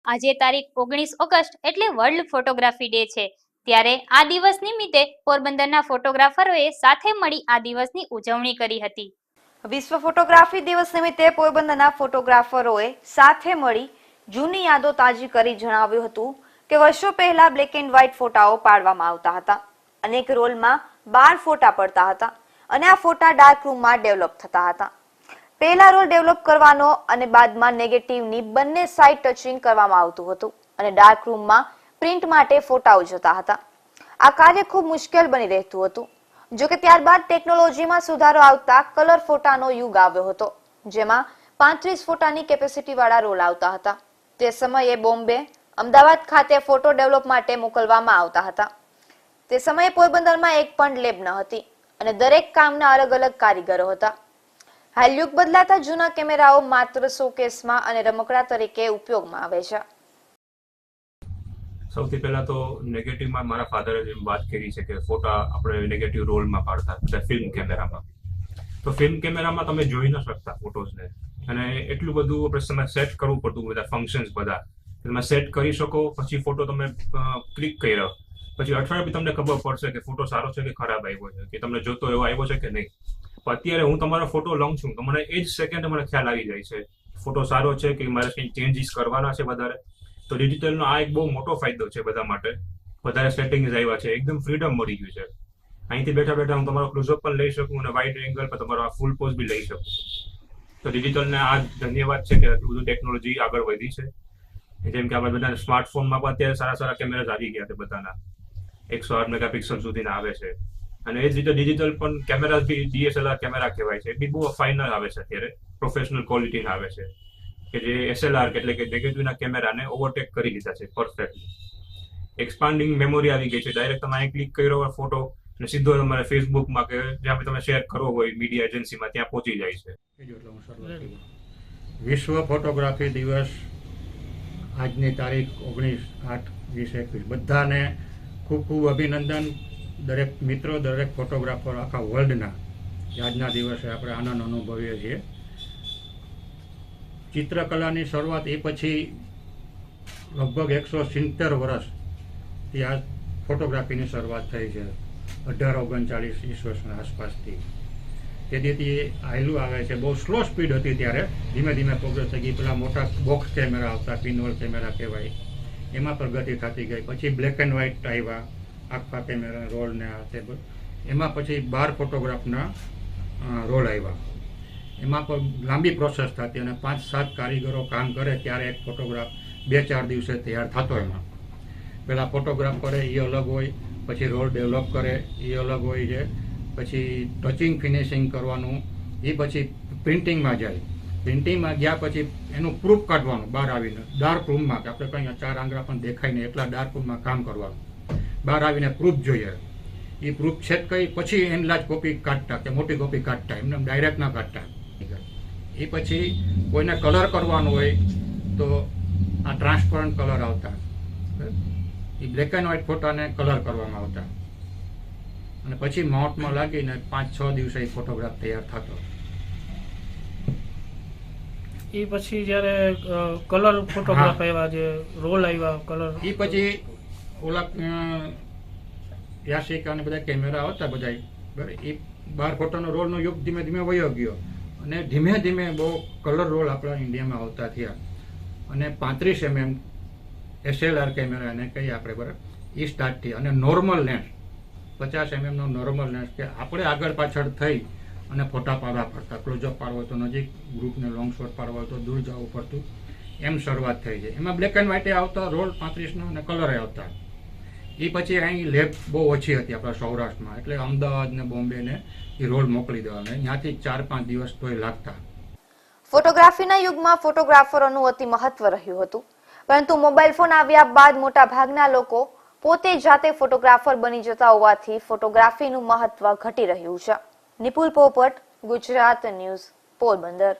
આજે તારીખ 19 ઓગસ્ટ એટલે વર્લ્ડ ફોટોગ્રાફી ડે છે। ત્યારે આ દિવસ નિમિત્તે પોરબંદરના ફોટોગ્રાફરોએ સાથે મળી આ દિવસની ઉજવણી કરી હતી। વિશ્વ ફોટોગ્રાફી દિવસ નિમિત્તે પોરબંદરના ફોટોગ્રાફરોએ સાથે મળી જૂની યાદો તાજી કરી જણાવ્યું હતું કે વર્ષો પહેલા બ્લેક એન્ડ વ્હાઇટ ફોટાઓ પાડવામાં આવતા હતા। અનેક રોલમાં 12 ફોટા પડતા હતા અને આ ફોટા ડાર્ક રૂમમાં ડેવલપ થતા હતા। પહેલા રોલ ડેવલપ કરવાનો અને બાદમાં નેગેટિવની બંને સાઇડ ટચિંગ કરવામાં આવતું હતું અને ડાર્ક રૂમમાં પ્રિન્ટ માટે ફોટાઓ જતા હતા। આ કાર્ય ખૂબ મુશ્કેલ બની રહેતું હતું। જો કે ત્યારબાદ ટેકનોલોજીમાં સુધારો આવતા કલર ફોટાનો યુગ આવ્યો હતો, જેમાં 35 ફોટાની કેપેસિટી વાળા રોલ આવતા હતા। તે સમયે બોમ્બે, અમદાવાદ ખાતે ફોટો ડેવલપ માટે મોકલવામાં આવતા હતા। તે સમયે પોરબંદરમાં એક પણ લેબ ન હતી અને દરેક કામના અલગ અલગ કારીગરો હતા। હાલ યુગ બદલાતા જૂના કેમેરાઓ માત્ર શોકેસમાં અને રમકડા તરીકે ઉપયોગમાં આવે છે। સૌથી પહેલા તો નેગેટિવમાં મારા ફાધરે જેમ વાત કરી છે કે ફોટા આપણે નેગેટિવ રોલમાં પાડતા બધા ફિલ્મ કેમેરામાં। તો ફિલ્મ કેમેરામાં તમે જોઈ ન શકતા ફોટોઝને, અને એટલું બધું આપણે તમે સેટ કરવું પડતું, બધા ફંક્શન્સ બધા તમે સેટ કરી શકો, પછી ફોટો તમે ક્લિક કર્યો પછી અઠવાડિયે બી તમને ખબર પડશે કે ફોટો સારો છે કે ખરાબ આવ્યો છે, કે તમને જોતો એવો આવ્યો છે કે નહીં। અત્યારે હું તમારો ફોટો લઉં છું તો મને એ જ સેકન્ડ મને ખ્યાલ આવી જાય છે ફોટો સારો છે કે મારે કંઈ ચેન્જીસ કરવાના છે વધારે। તો ડિજિટલનો આ એક બહુ મોટો ફાયદો છે બધા માટે। વધારે સેટિંગ્સ આવ્યા છે, એકદમ ફ્રીડમ મળી ગયું છે। અહીંથી બેઠા બેઠા હું તમારો ક્લોઝઅપ પણ લઈ શકું અને વાઇડ એંગલ પર તમારો ફૂલ પોઝ બી લઈ શકું। તો ડિજિટલને આ ધન્યવાદ છે કે આટલું બધું ટેકનોલોજી આગળ વધી છે। જેમ કે આપણે બધા સ્માર્ટફોનમાં પણ અત્યારે સારા સારા કેમેરા આવી ગયા છે બધાના, 108 મેગાપિક્સલ સુધીના આવે છે। અને એ જ રીતે ડિજિટલ પણ કેમેરા બી DSLR કેમેરા કહેવાય છે, એ બી બહુ ફાઇનલ આવે છે અત્યારે, પ્રોફેશનલ ક્વોલિટીના આવે છે, કે જે SLR એટલે કે નેગેટિવના કેમેરાને ઓવરટેક કરી લીધા છે પરફેક્ટલી। એક્સપાન્ડિંગ મેમોરી આવી ગઈ છે, ડાયરેક્ટ તમે અહીં ક્લિક કર્યો ફોટો અને સીધો તમારે ફેસબુકમાં કે જ્યાં તમે શેર કરવો હોય મીડિયા એજન્સીમાં ત્યાં પહોંચી જાય છે। વિશ્વ ફોટોગ્રાફી દિવસ આજની તારીખ 19/8/2021 બધાને ખૂબ ખૂબ અભિનંદન। દરેક મિત્રો, દરેક ફોટોગ્રાફર આખા વર્લ્ડના આજના દિવસે આપણે આનંદ અનુભવીએ છીએ। ચિત્રકલાની શરૂઆત એ પછી લગભગ 170 વર્ષથી આ ફોટોગ્રાફીની શરૂઆત થઈ છે, 1839 ઈસવીસન આસપાસથી। તેથી આયલું આવે છે, બહુ સ્લો સ્પીડ હતી ત્યારે, ધીમે ધીમે પ્રોગ્રેસ થઈ ગઈ। પેલા મોટા બોક્સ કેમેરા આવતા, પિનહોલ કેમેરા કહેવાય, એમાં પ્રગતિ થતી ગઈ। પછી બ્લેક એન્ડ વ્હાઇટ આવ્યા, આખા કેમેરા રોલ ને આ તે, એમાં પછી 12 ફોટોગ્રાફના રોલ આવ્યા। એમાં પણ લાંબી પ્રોસેસ થતી અને 5-7 કારીગરો કામ કરે ત્યારે એક ફોટોગ્રાફ 2-4 દિવસે તૈયાર થતો। એમાં પેલા ફોટોગ્રાફ કરે એ અલગ હોય, પછી રોલ ડેવલપ કરે એ અલગ હોય છે, પછી ટચિંગ ફિનિશિંગ કરવાનું, એ પછી પ્રિન્ટિંગમાં જાય। પ્રિન્ટિંગમાં ગયા પછી એનું પ્રૂફ કાઢવાનું બહાર આવીને ડાર્ક રૂમમાં, કે આપણે કંઈ 4 આંગળા પણ દેખાય નહીં એટલા ડાર્ક રૂમમાં કામ કરવાનું। બહાર આવીને પ્રૂફ જોઈએ, એ પ્રૂફ છેદ કરી પછી એનલાર્જ કોપી કાઢતા કે મોટી કોપી કાઢતા, એમને ડાયરેક્ટ ના કાઢતા। એ પછી કોઈને કલર કરવાનો હોય તો આ ટ્રાન્સપરન્ટ કલર આવતા, એ બ્લેક એન્ડ વ્હાઇટ ફોટાને કલર કરવામાં આવતા, અને પછી માઉન્ટમાં લાગીને 5-6 દિવસે એ ફોટોગ્રાફ તૈયાર થતો। એ પછી જ્યારે કલર ફોટોગ્રાફ આવ્યા, જે રોલ આવ્યા કલર, એ પછી ઓલા યાસિકા અને બધા કેમેરા આવતા બધા, એ 12 ફોટોનો રોલનો યુગ ધીમે ધીમે વયો ગયો અને ધીમે ધીમે બહુ કલર રોલ આપણા ઇન્ડિયામાં આવતા થયા। અને 35 mm SLR કેમેરા એને કહીએ આપણે, બરાબર, એ સ્ટાર્ટ થઈ। અને નોર્મલ લેન્સ 50 mm નો નોર્મલ લેન્સ, કે આપણે આગળ પાછળ થઈ અને ફોટા પાડવા પડતા, ક્લોઝઅપ પાડવો હોય તો નજીક, ગ્રુપને લોંગ શોટ પાડવા હોય તો દૂર જવું પડતું, એમ શરૂઆત થઈ છે। એમાં બ્લેક એન્ડ વ્હાઇટ આવતા રોલ 35નો અને કલરે આવતા। એ પછી અહીં લેબ બહુ ઓછી હતી આપણા સૌરાષ્ટ્રમાં, એટલે અમદાવાદ ને બોમ્બે ને એ રોલ મોકલી દેવાના, ત્યાંથી 4-5 દિવસ તોય લાગતા। ફોટોગ્રાફીના યુગમાં ફોટોગ્રાફરોનું અતિ મહત્વ રહ્યું હતું, પરંતુ મોબાઈલ ફોન આવ્યા બાદ મોટા ભાગના લોકો પોતે જાતે ફોટોગ્રાફર બની જતા હોવાથી ફોટોગ્રાફીનું મહત્વ ઘટી રહ્યું છે। નિપુલ પોપટ, ગુજરાત ન્યૂઝ, પોરબંદર।